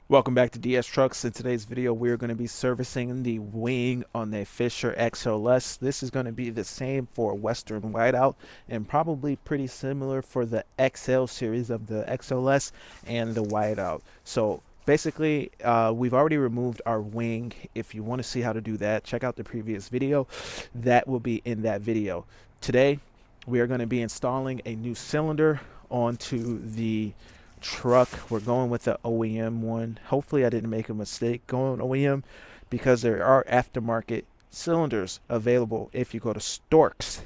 Welcome back to DS Trucks. In today's video, we're going to be servicing the wing on the Fisher XLS. This is going to be the same for Western Wideout and probably pretty similar for the XL series of the XLS and the Wideout. So basically, we've already removed our wing. If you want to see how to do that, check out the previous video. That will be in that video. Today, we are going to be installing a new cylinder onto the truck. We're going with the OEM one. Hopefully I didn't make a mistake going OEM because there are aftermarket cylinders available if you go to storks.com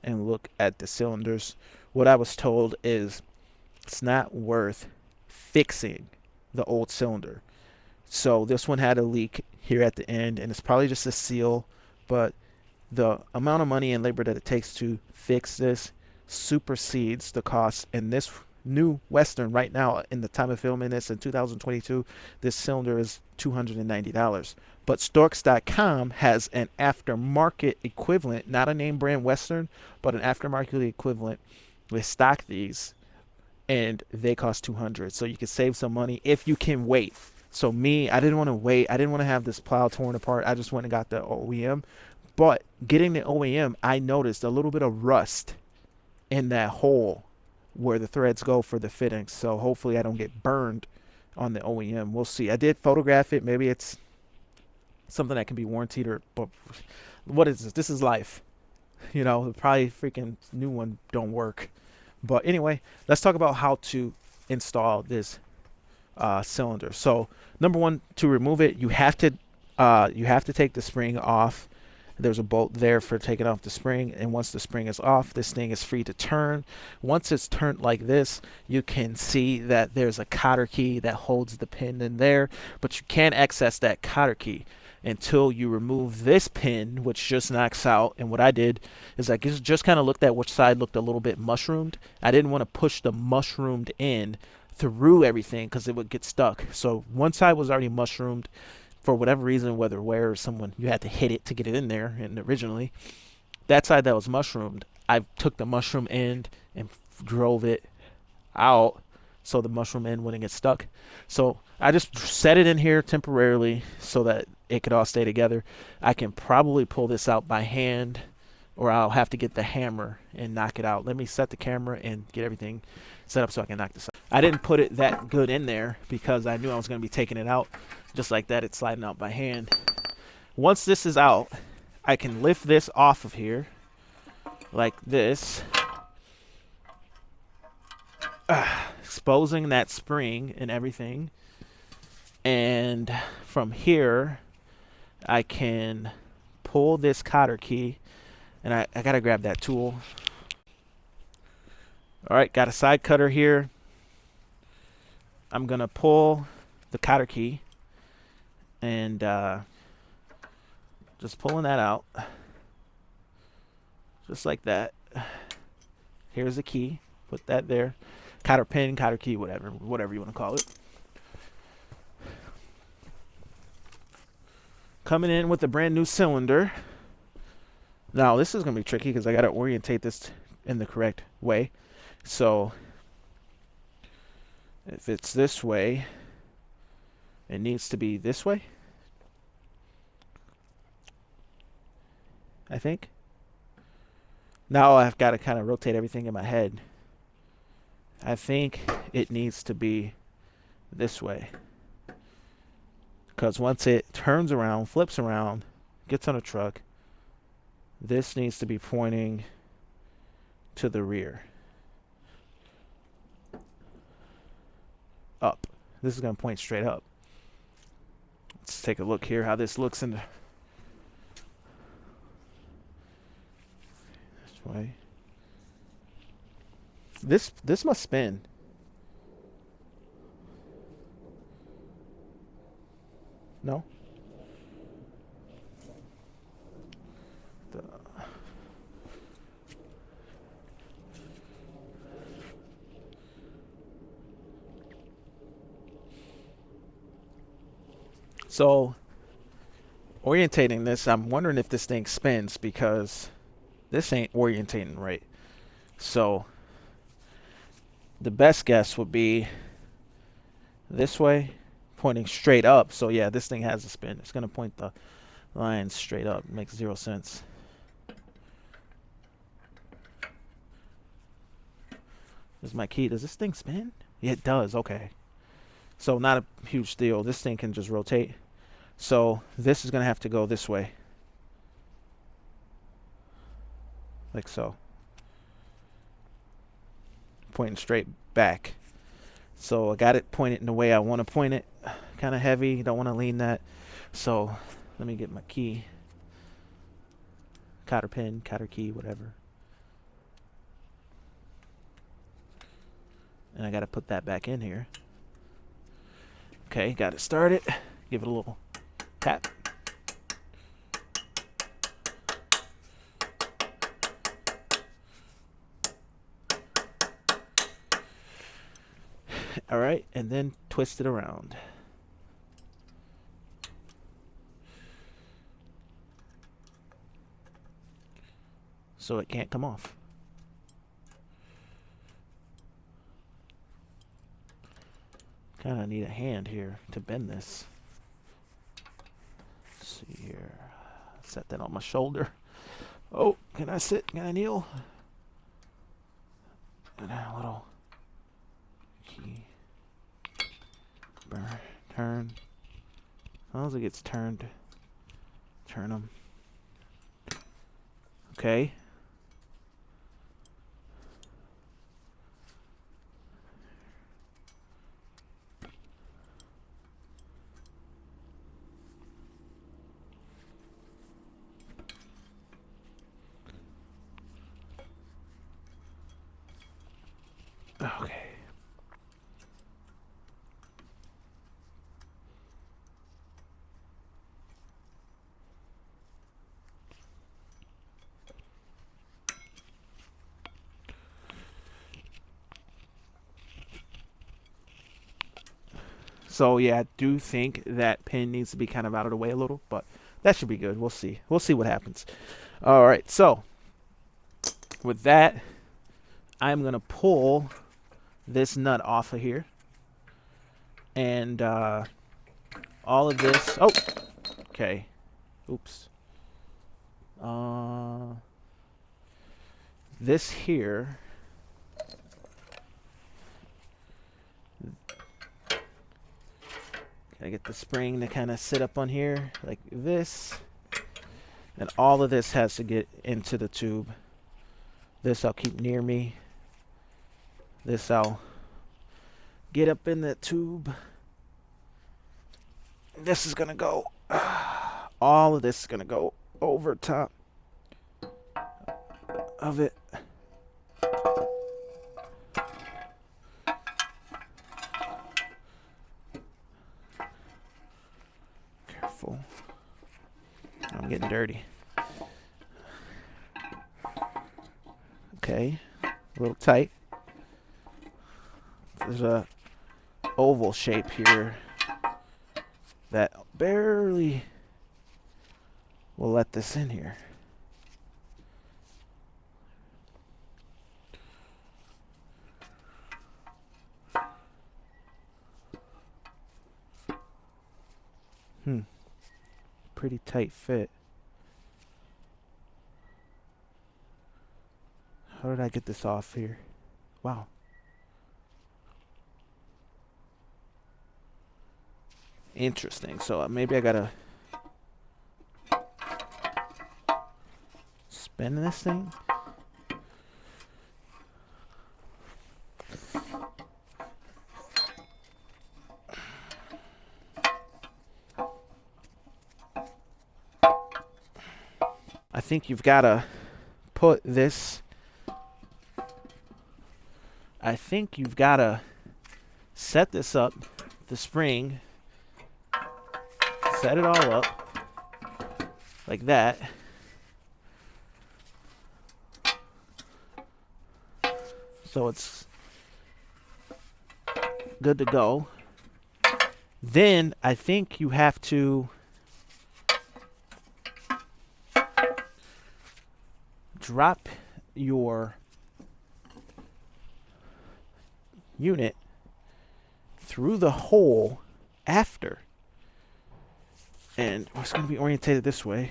and look at the cylinders. What I was told is it's not worth fixing the old cylinder. So this one had a leak here at the end, and it's probably just a seal, but the amount of money and labor that it takes to fix this supersedes the cost. And this new Western right now, in the time of filming this in 2022, this cylinder is $290. But Storks.com has an aftermarket equivalent, not a name brand Western, but an aftermarket equivalent. They stock these and they cost $200. So you can save some money if you can wait. So me, I didn't want to wait. I didn't want to have this plow torn apart. I just went and got the OEM. But getting the OEM, I noticed a little bit of rust in that hole where the threads go for the fittings. So hopefully I don't get burned on the OEM. We'll see. I did photograph it. Maybe it's something that can be warranted, or but what is this? This is life. You know, probably freaking new one don't work. But anyway, let's talk about how to install this cylinder. So number one, to remove it, you have to take the spring off. There's a bolt there for taking off the spring, and once the spring is off, this thing is free to turn. Once it's turned like this, you can see that there's a cotter key that holds the pin in there, but you can't access that cotter key until you remove this pin, which just knocks out. And what I did is I just kind of looked at which side looked a little bit mushroomed. I didn't want to push the mushroomed end through everything because it would get stuck. So one side was already mushroomed for whatever reason, whether where or someone, you had to hit it to get it in there. And originally, that side that was mushroomed, I took the mushroom end and drove it out so the mushroom end wouldn't get stuck. So I just set it in here temporarily so that it could all stay together. I can probably pull this out by hand, or I'll have to get the hammer and knock it out. Let me set the camera and get everything set up so I can knock this out. I didn't put it that good in there because I knew I was going to be taking it out. Just like that, it's sliding out by hand. Once this is out, I can lift this off of here like this, exposing that spring and everything. And from here, I can pull this cotter key, and I gotta grab that tool. Alright, got a side cutter here. I'm gonna pull the cotter key and just pulling that out just like that. Here's the key, put that there. Cotter pin, cotter key, whatever you want to call it. Coming in with a brand new cylinder. Now this is gonna be tricky because I gotta orientate this in the correct way. So if it's this way, it needs to be this way, I think. Now I've got to kind of rotate everything in my head. I think it needs to be this way, because once it turns around, flips around, gets on a truck, this needs to be pointing to the rear. Up. This is going to point straight up. Let's take a look here how this looks in the this way. This must spin. No? So orientating this, I'm wondering if this thing spins because this ain't orientating right. So the best guess would be this way, pointing straight up. So yeah, this thing has a spin. It's gonna point the line straight up. It makes 0 sense. There's my key. Does this thing spin? Yeah, it does. Okay. So not a huge deal. This thing can just rotate. So this is gonna have to go this way. Like so. Pointing straight back. So I got it pointed in the way I want to point it. Kind of heavy. Don't want to lean that. So let me get my key. Cotter pin, cotter key, whatever. And I got to put that back in here. Okay, got it started. Give it a little tap. All right, and then twist it around. So it can't come off. Kind of need a hand here to bend this. Let's see here. Set that on my shoulder. Oh, can I sit? Can I kneel? And a little key. Burn. Turn. As long as it gets turned. Turn them. Okay. Okay. So yeah, I do think that pin needs to be kind of out of the way a little, but that should be good. We'll see. We'll see what happens. All right. So with that, I'm gonna pull this nut off of here, and all of this. Oh, okay. Oops. This here. Gotta get the spring to kind of sit up on here like this. And all of this has to get into the tube. This I'll keep near me. This I'll get up in the tube. This is gonna go. All of this is gonna go over top of it. Careful. I'm getting dirty. Okay, a little tight. There's a oval shape here that barely will let this in here. Pretty tight fit. How did I get this off here? Wow. Interesting. So maybe I gotta spin this thing. I think you've gotta put this. I think you've gotta set this up, the spring. Set it all up like that. So it's good to go. Then I think you have to drop your unit through the hole after. And it's going to be orientated this way.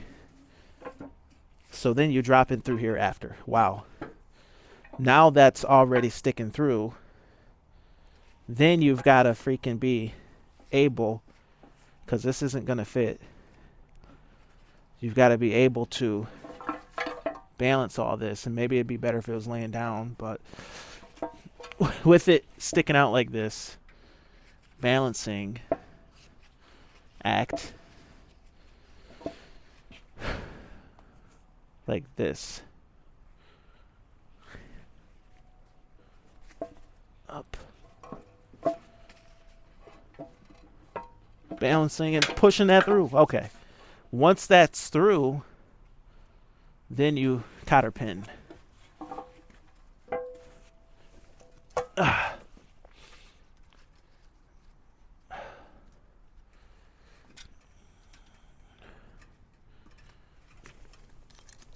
So then you drop in through here after. Wow. Now that's already sticking through. Then you've got to freaking be able, because this isn't going to fit, you've got to be able to balance all this. And maybe it'd be better if it was laying down, but with it sticking out like this, balancing act like this. Up. Balancing and pushing that through. Okay. Once that's through, then you cotter pin.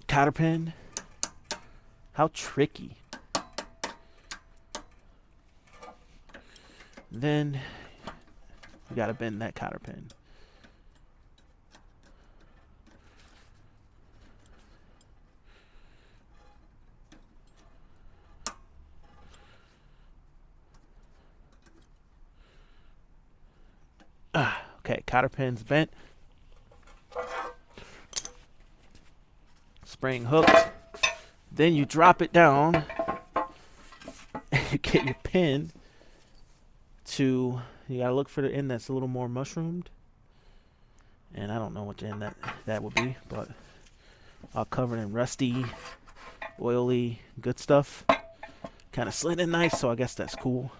Cotter pin. How tricky. Then you gotta bend that cotter pin. Okay, cotter pin's bent. Spring hooked. Then you drop it down and you get your pin to, you gotta look for the end that's a little more mushroomed. And I don't know what end that would be, but all covered in rusty, oily, good stuff. Kind of slid in nice, so I guess that's cool.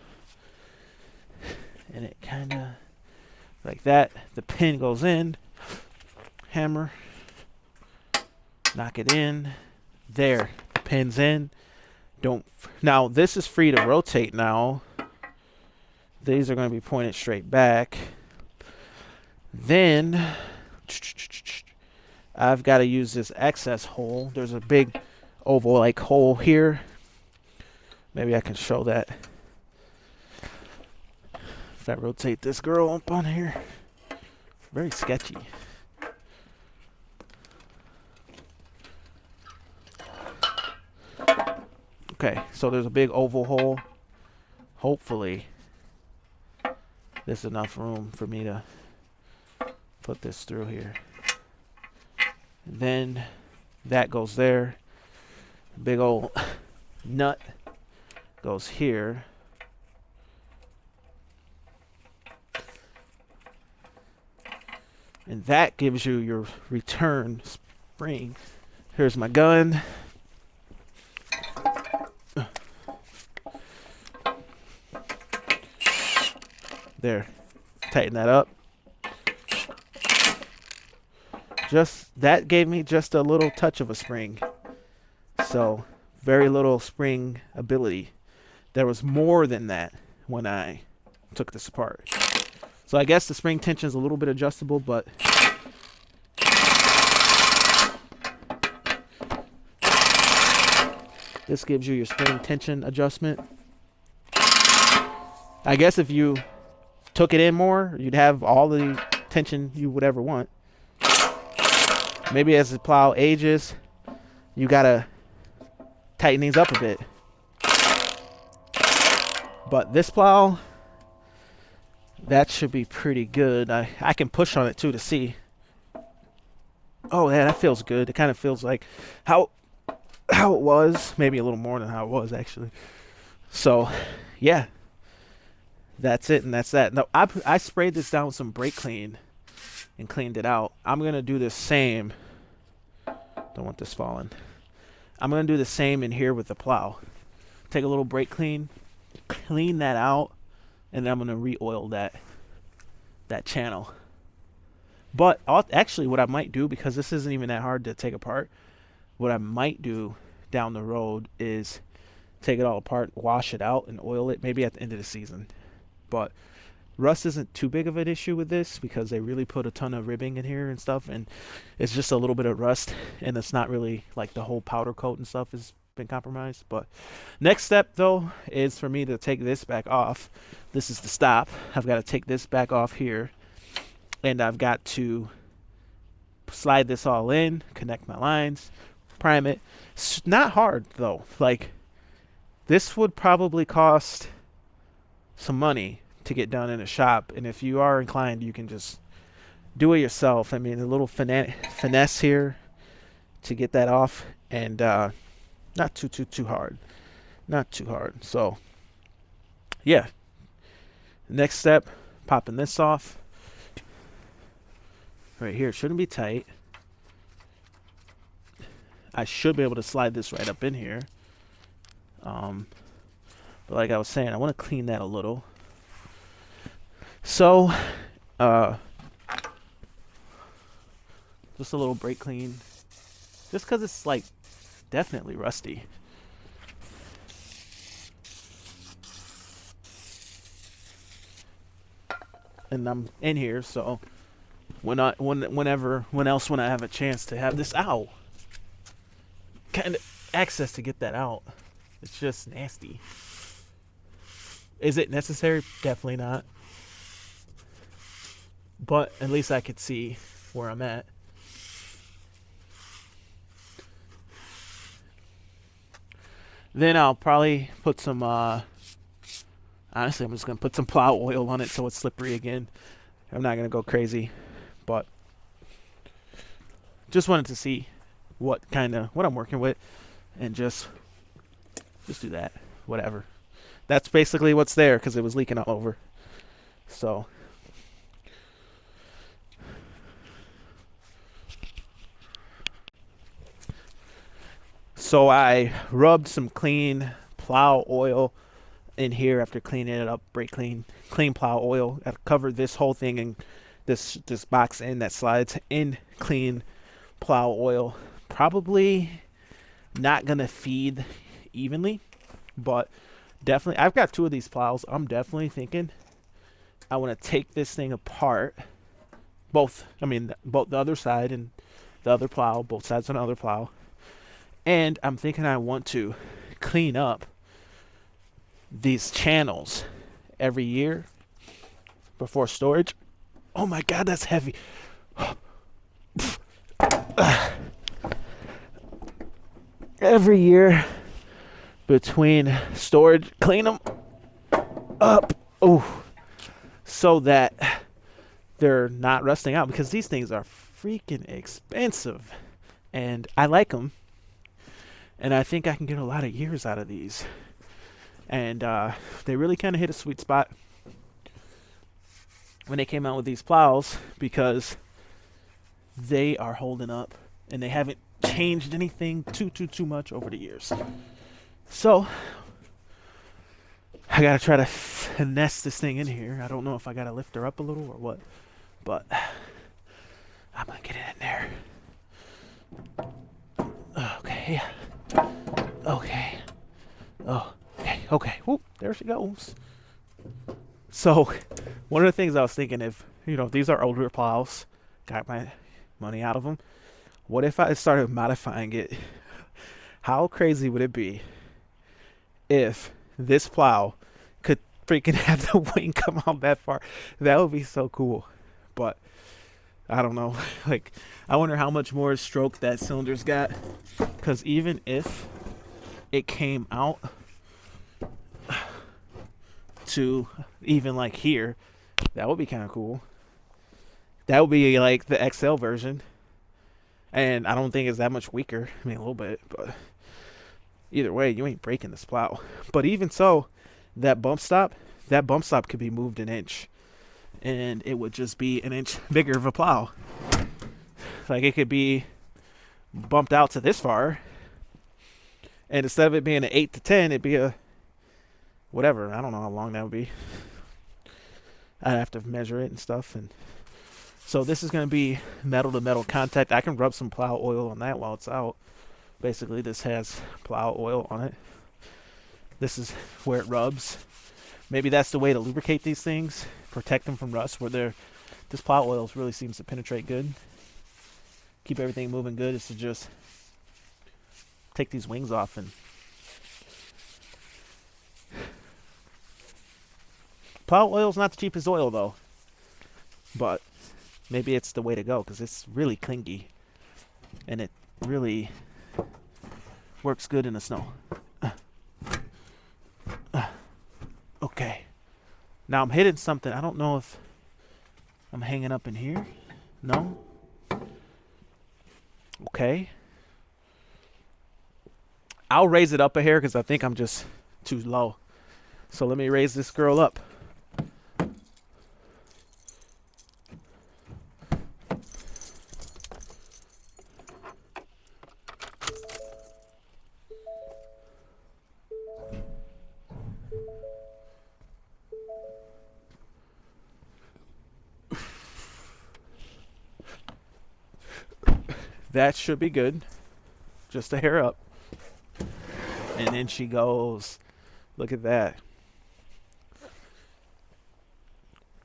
And it kind of, like that, the pin goes in, hammer, knock it in, there, pin's in. Now this is free to rotate now. These are going to be pointed straight back. Then I've got to use this excess hole. There's a big oval like hole here. Maybe I can show that. If I rotate this girl up on here. Very sketchy. Okay, so there's a big oval hole. Hopefully there's enough room for me to put this through here. Then that goes there. Big old nut goes here. And that gives you your return spring. Here's my gun. There. Tighten that up. That gave me just a little touch of a spring. So, very little spring ability. There was more than that when I took this apart. So I guess the spring tension is a little bit adjustable, but this gives you your spring tension adjustment. I guess if you took it in more, you'd have all the tension you would ever want. Maybe as the plow ages, you gotta tighten these up a bit. But this plow, that should be pretty good. I can push on it too to see. Oh yeah, that feels good. It kind of feels like how it was, maybe a little more than how it was actually. So yeah, that's it, and that's that. Now I sprayed this down with some brake clean and cleaned it out. I'm gonna do the same. Don't want this falling. I'm gonna do the same in here with the plow. Take a little brake clean, clean that out, and then I'm gonna re-oil that channel. But actually, what I might do, because this isn't even that hard to take apart, what I might do down the road is take it all apart, wash it out, and oil it. Maybe at the end of the season. But rust isn't too big of an issue with this because they really put a ton of ribbing in here and stuff, and it's just a little bit of rust, and it's not really like the whole powder coat and stuff is been compromised. But next step though is for me to take this back off. This is the stop. I've got to take this back off here, and I've got to slide this all in, connect my lines, prime it. It's not hard though. Like, this would probably cost some money to get done in a shop, and if you are inclined, you can just do it yourself. I mean, a little finesse here to get that off, and not too hard. Not too hard. So yeah, next step, popping this off right here. It shouldn't be tight. I should be able to slide this right up in here. But like I was saying, I want to clean that a little. So just a little brake clean, just because it's like definitely rusty. And I'm in here, so when I have a chance to have this out, kind of access to get that out, it's just nasty. Is it necessary? Definitely not. But at least I could see where I'm at. Then I'll probably put some, honestly, I'm just going to put some plow oil on it so it's slippery again. I'm not going to go crazy, but just wanted to see what I'm working with, and just do that, whatever. That's basically what's there, because it was leaking all over. So I rubbed some clean plow oil in here after cleaning it up, brake clean plow oil. I've covered this whole thing in this box in that slides in clean plow oil. Probably not gonna feed evenly, but definitely, I've got 2 of these plows. I'm definitely thinking I want to take this thing apart. Both the other side and the other plow, both sides on the other plow. And I'm thinking I want to clean up these channels every year before storage. Oh my God, that's heavy. Every year between storage, clean them up. Oh, so that they're not rusting out, because these things are freaking expensive, and I like them, and I think I can get a lot of years out of these. And they really kind of hit a sweet spot when they came out with these plows, because they are holding up, and they haven't changed anything too much over the years. So I gotta try to finesse this thing in here. I don't know if I gotta lift her up a little or what, but I'm gonna get it in there. Okay. Okay. Oh, okay. Whoop, there she goes. So one of the things I was thinking, if these are older plows, got my money out of them, what if I started modifying it? How crazy would it be if this plow could freaking have the wing come out that far? That would be so cool. But I don't know. Like, I wonder how much more stroke that cylinder's got, because even if it came out to even like here, that would be kind of cool. That would be like the XL version, and I don't think it's that much weaker. I mean, a little bit, but either way, you ain't breaking this plow. But even so, that bump stop could be moved an inch, and it would just be an inch bigger of a plow. Like, it could be bumped out to this far, and instead of it being an 8 to 10, it'd be a whatever. I don't know how long that would be. I'd have to measure it and stuff. And so this is going to be metal to metal contact. I can rub some plow oil on that while it's out. Basically, this has plow oil on it. This is where it rubs. Maybe that's the way to lubricate these things, protect them from rust, where this plow oil really seems to penetrate good. Keep everything moving good. Is to just take these wings off. And plow oil's not the cheapest oil though, but maybe it's the way to go because it's really clingy and it really works good in the snow. Okay, now I'm hitting something. I don't know if I'm hanging up in here. No. Okay, I'll raise it up a hair because I think I'm just too low. So let me raise this girl up. That should be good. Just a hair up. And then she goes. Look at that.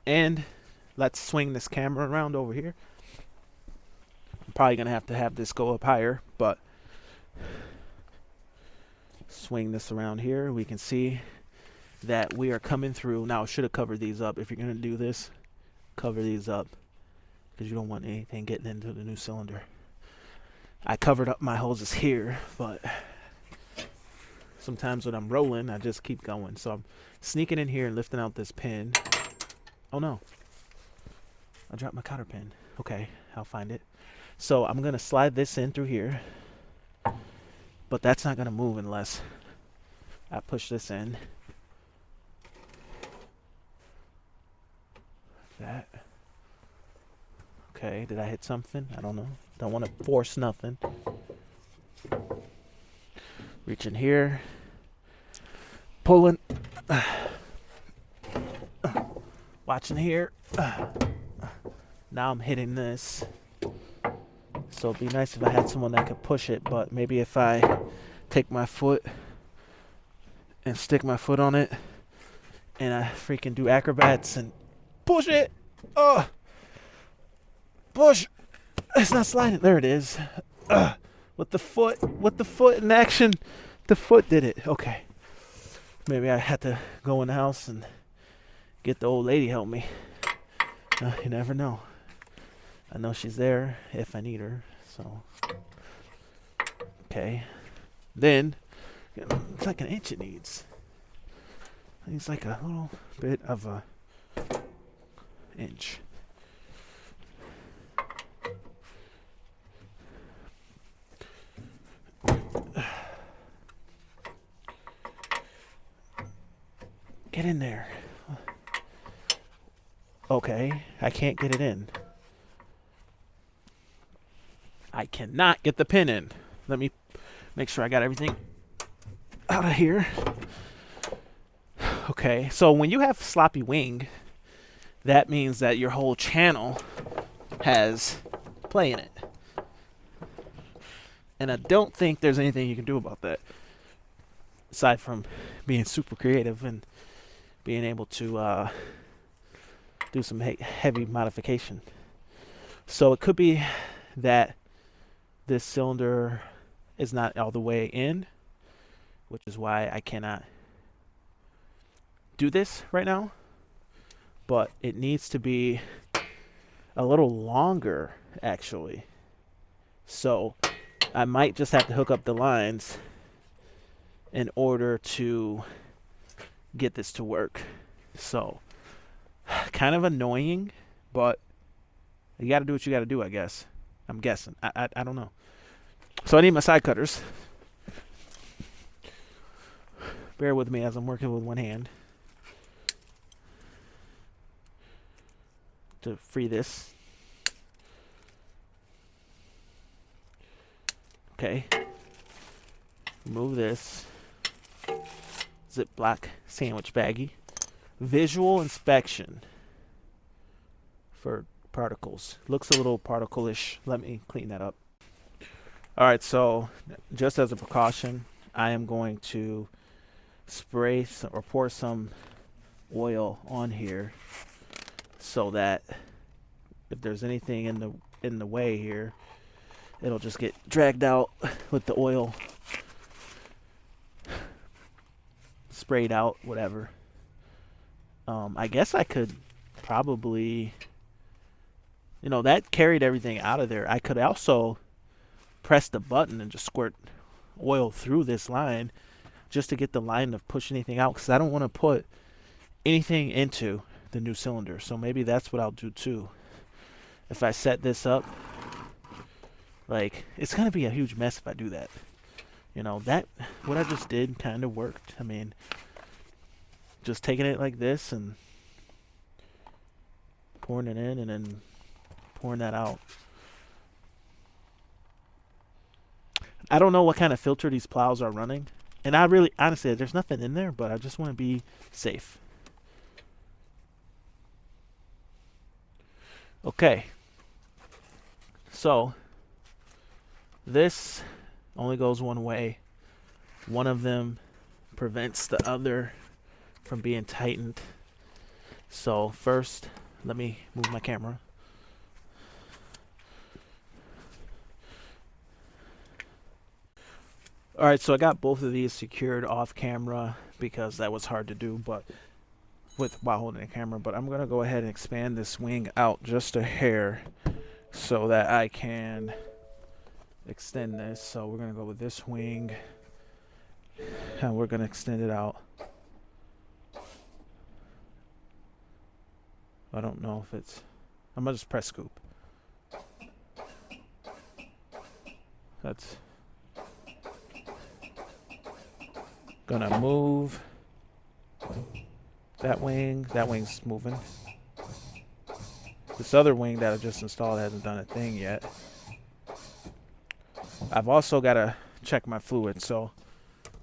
And let's swing this camera around over here. I'm probably going to have this go up higher, but swing this around here. We can see that we are coming through. Now, I should have covered these up. If you're going to do this, cover these up because you don't want anything getting into the new cylinder. I covered up my hoses here, but sometimes when I'm rolling, I just keep going. So I'm sneaking in here and lifting out this pin. Oh no, I dropped my cotter pin. Okay, I'll find it. So I'm gonna slide this in through here, but that's not gonna move unless I push this in. That. Okay, did I hit something? I don't know. Don't want to force nothing. Reach in here. Pulling. Watching here. Now I'm hitting this. So it'd be nice if I had someone that could push it, but maybe if I take my foot and stick my foot on it and I freaking do acrobats and push it. Push. It's not sliding. There it is. With the foot in action, the foot did it. Okay. Maybe I had to go in the house and get the old lady help me. You never know. I know she's there if I need her. So, okay. Then, it's like an inch it needs. It's like a little bit of a inch. Get in there. Okay, I can't get it in. I cannot get the pin in. Let me make sure I got everything out of here. Okay, so when you have sloppy wing, that means that your whole channel has play in it. And I don't think there's anything you can do about that. Aside from being super creative and being able to do some heavy modification. So it could be that this cylinder is not all the way in, which is why I cannot do this right now. But it needs to be a little longer, actually. So I might just have to hook up the lines in order to get this to work. So kind of annoying, but you got to do what you got to do, I guess. I'm guessing. I don't know. So I need my side cutters. Bear with me as I'm working with one hand to free this. Okay. Remove this Ziploc sandwich baggie. Visual inspection for particles. Looks a little particle-ish. Let me clean that up. Alright, so just as a precaution, I am going to spray some, or pour some oil on here so that if there's anything in the way here, it'll just get dragged out with the oil sprayed out, whatever. I guess I could probably, that carried everything out of there. I could also press the button and just squirt oil through this line just to get the line to push anything out, because I don't want to put anything into the new cylinder. So maybe that's what I'll do too. If I set this up, like, it's going to be a huge mess if I do that. That, what I just did kind of worked. I mean, just taking it like this and pouring it in and then pouring that out. I don't know what kind of filter these plows are running. And I really, honestly, there's nothing in there, but I just want to be safe. Okay. So, this only goes one way. One of them prevents the other from being tightened. So first, let me move my camera. Alright, so I got both of these secured off camera because that was hard to do while holding the camera. But I'm going to go ahead and expand this wing out just a hair so that I can extend this. So we're going to go with this wing and we're going to extend it out. I don't know if I'm going to just press scoop. That's going to move that wing. That wing's moving. This other wing that I just installed hasn't done a thing yet. I've also got to check my fluid, so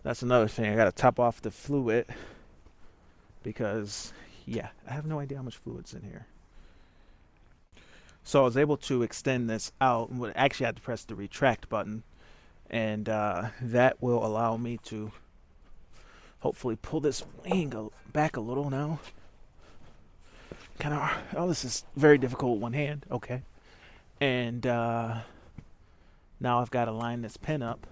that's another thing. I got to top off the fluid because, yeah, I have no idea how much fluid's in here. So I was able to extend this out. Actually, I had to press the retract button, and that will allow me to hopefully pull this wing back a little now. This is very difficult with one hand. Okay. And now I've got to line this pin up,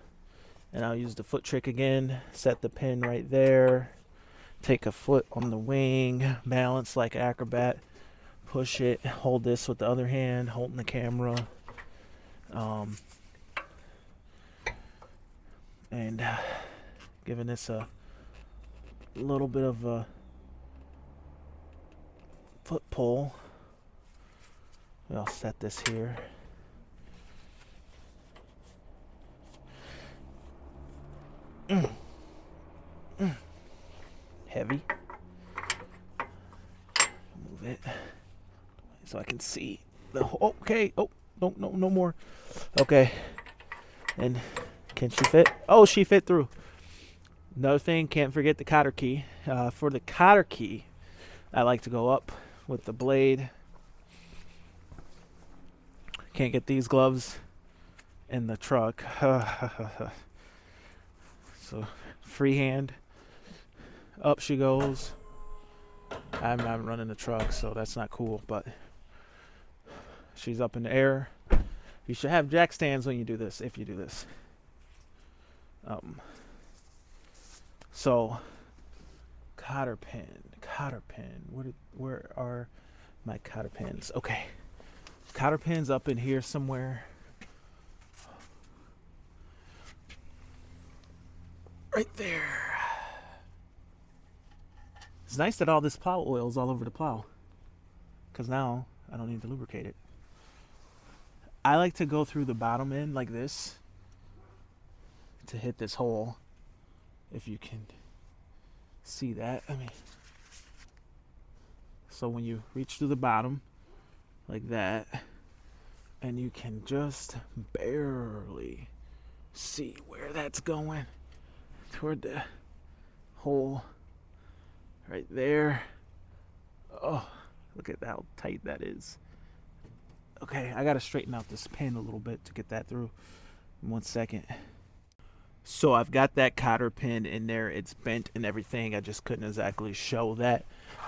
and I'll use the foot trick again. Set the pin right there. Take a foot on the wing, balance like acrobat, push it, hold this with the other hand, holding the camera. And giving this a little bit of a foot pull. I'll set this here. Heavy. Move it so I can see the whole. Okay. Oh, no more. Okay. And can she fit? Oh, she fit through. Another thing, can't forget the cotter key. For the cotter key, I like to go up with the blade. Can't get these gloves in the truck. So, freehand. Up she goes. I'm not running the truck, so that's not cool, but she's up in the air. You should have jack stands when you do this, if you do this. So, cotter pin. Where are my cotter pins? Okay. Cotter pins up in here somewhere. Right there. It's nice that all this plow oil is all over the plow, because now I don't need to lubricate it. I like to go through the bottom end like this to hit this hole, if you can see that. So when you reach through the bottom like that, and you can just barely see where that's going, toward the hole right there. Oh, look at how tight that is. Okay, I gotta straighten out this pin a little bit to get that through. 1 second. So I've got that cotter pin in there. It's bent and everything. I just couldn't exactly show that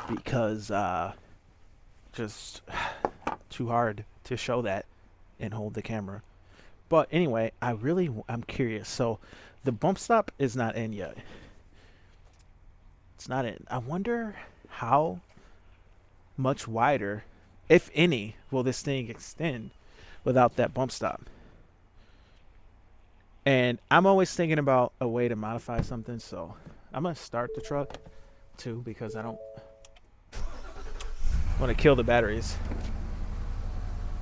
because just too hard to show that and hold the camera. But anyway, I'm curious. So the bump stop is not in yet. It's not in. I wonder how much wider, if any, will this thing extend without that bump stop. And I'm always thinking about a way to modify something, so I'm gonna start the truck too because I don't want to kill the batteries.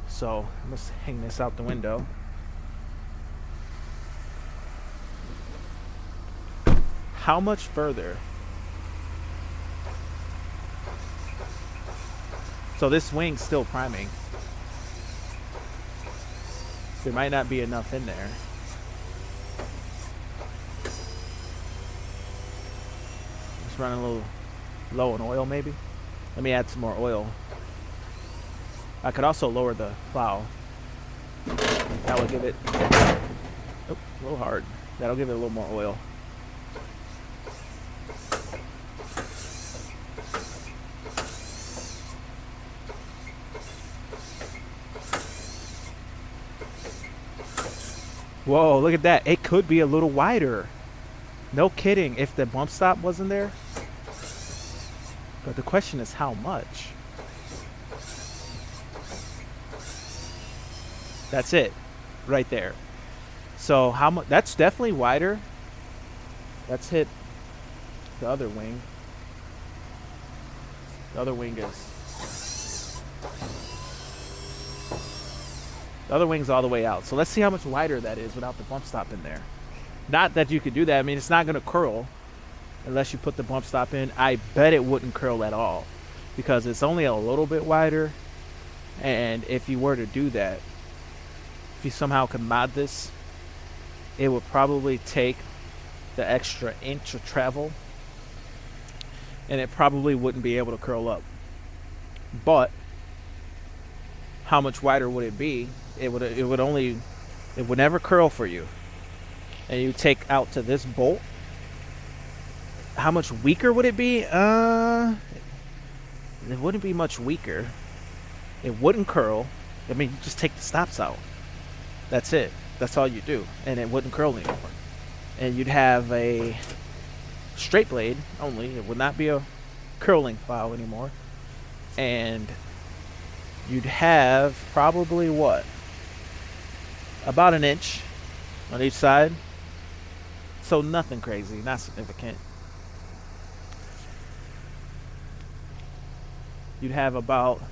So I'm gonna hang this out the window. How much further? So this wing's still priming. There might not be enough in there. Just running a little low on oil maybe. Let me add some more oil. I could also lower the plow. That will give it, oh, a little hard. That'll give it a little more oil. Whoa, look at that. It could be a little wider. No kidding, if the bump stop wasn't there. But the question is how much? That's it. Right there. So how much? That's definitely wider. Let's hit the other wing. The other wing is... The other wing's all the way out. So let's see how much wider that is without the bump stop in there. Not that you could do that. I mean, it's not going to curl unless you put the bump stop in. I bet it wouldn't curl at all because it's only a little bit wider. And if you were to do that, if you somehow could mod this, it would probably take the extra inch of travel and it probably wouldn't be able to curl up. But how much wider would it be? It would never curl for you. And you take out to this bolt. How much weaker would it be? It wouldn't be much weaker. It wouldn't curl. I mean, you just take the stops out. That's it. That's all you do. And it wouldn't curl anymore. And you'd have a straight blade only. It would not be a curling plow anymore. And you'd have probably what? About an inch on each side. So nothing crazy, not significant. You'd have about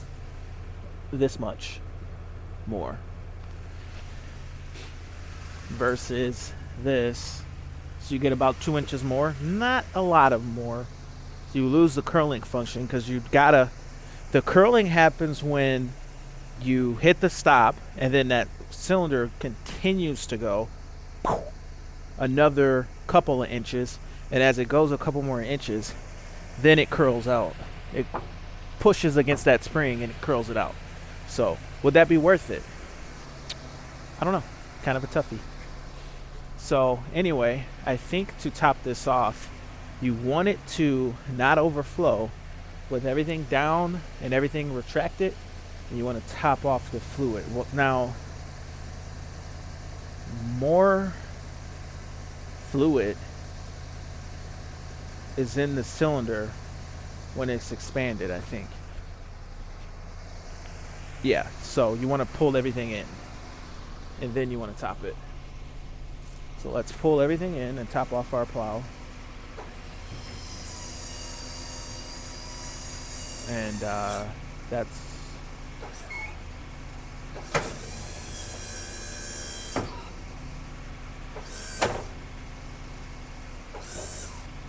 this much more versus this. So you get about 2 inches more, not a lot of more. So you lose the curling function because you've gotta, the curling happens when you hit the stop and then that cylinder continues to go another couple of inches, and as it goes a couple more inches, then it curls out. It pushes against that spring and it curls it out. So would that be worth it? I don't know. Kind of a toughie. So anyway, I think to top this off, you want it to not overflow with everything down and everything retracted, and you want to top off the fluid. Well, now more fluid is in the cylinder when it's expanded, I think. Yeah, so you want to pull everything in and then you want to top it. So let's pull everything in and top off our plow. And that's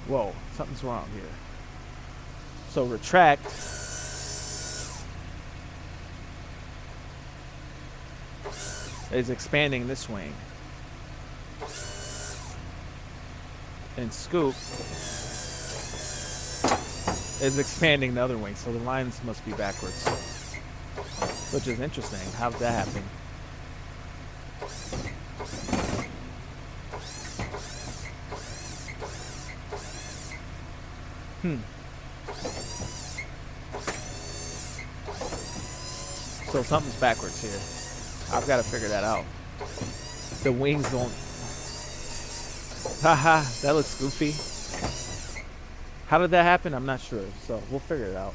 whoa, something's wrong here. So retract is expanding this wing, and scoop is expanding the other wing, so the lines must be backwards, which is interesting. How'd that happen? So something's backwards here. I've got to figure that out. the wings don't. Haha, that looks goofy. How did that happen? I'm not sure. So we'll figure it out.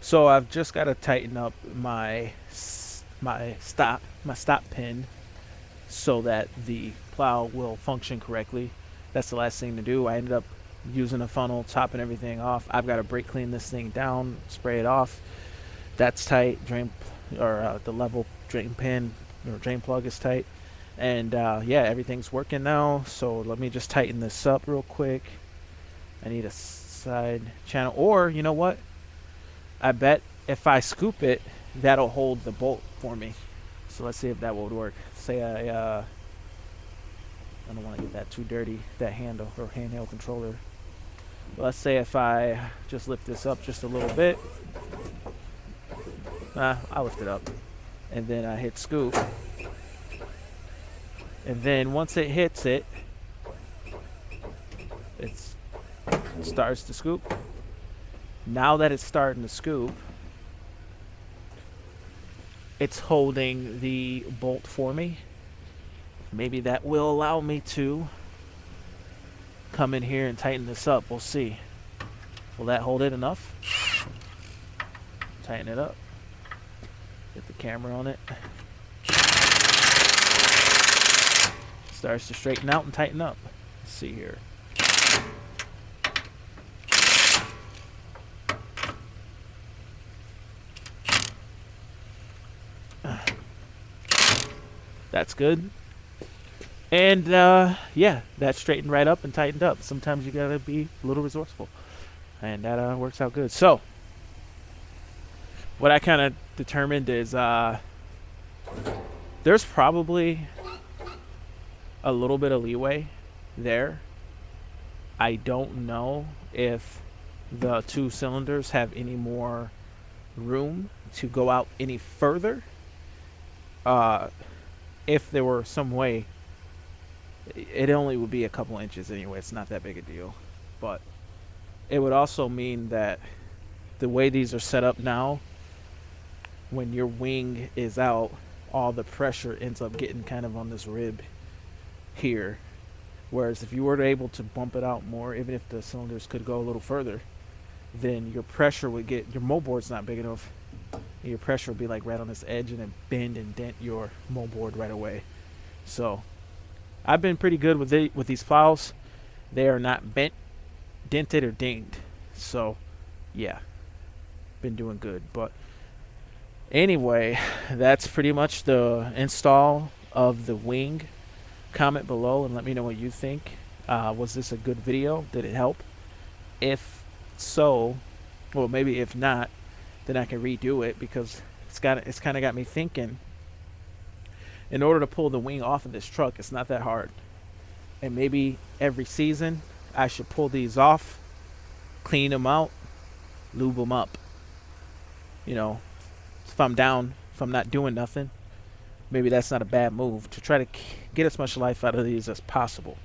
So I've just got to tighten up my stop pin so that the plow will function correctly. That's the last thing to do. I ended up using a funnel, topping everything off. I've got to brake clean this thing down, spray it off. That's tight. The level drain pin or drain plug is tight, and yeah, everything's working now. So let me just tighten this up real quick. I need a side channel, or you know what? I bet if I scoop it, that'll hold the bolt for me. So let's see if that would work. Say I don't want to get that too dirty, that handle or handheld controller. Let's say if I just lift this up just a little bit. I lift it up. And then I hit scoop. And then once it hits it, it starts to scoop. Now that it's starting to scoop, it's holding the bolt for me. Maybe that will allow me to come in here and tighten this up. We'll see. Will that hold it enough? Tighten it up. Get the camera on it. Starts to straighten out and tighten up. Let's see here. That's good. And yeah, that straightened right up and tightened up. Sometimes you gotta be a little resourceful, and that works out good. So what I kind of determined is there's probably a little bit of leeway there. I don't know if the two cylinders have any more room to go out any further. If there were some way, it only would be a couple inches anyway. It's not that big a deal. But it would also mean that the way these are set up now, when your wing is out, all the pressure ends up getting kind of on this rib here. Whereas if you were able to bump it out more, even if the cylinders could go a little further, then your pressure would get, your moldboard's not big enough. Your pressure would be like right on this edge and then bend and dent your moldboard right away. So I've been pretty good with these plows. They are not bent, dented, or dinged. So yeah, been doing good. But anyway, that's pretty much the install of the wing. Comment below and let me know what you think. Was this a good video? Did it help? If so, well, maybe if not, then I can redo it, because it's kind of got me thinking. In order to pull the wing off of this truck, it's not that hard. And maybe every season I should pull these off, clean them out, lube them up. You know, if I'm down, if I'm not doing nothing, maybe that's not a bad move, to try to get as much life out of these as possible.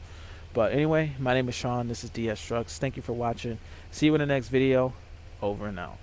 But anyway, my name is Sean. This is DS Trucks. Thank you for watching. See you in the next video. Over and out.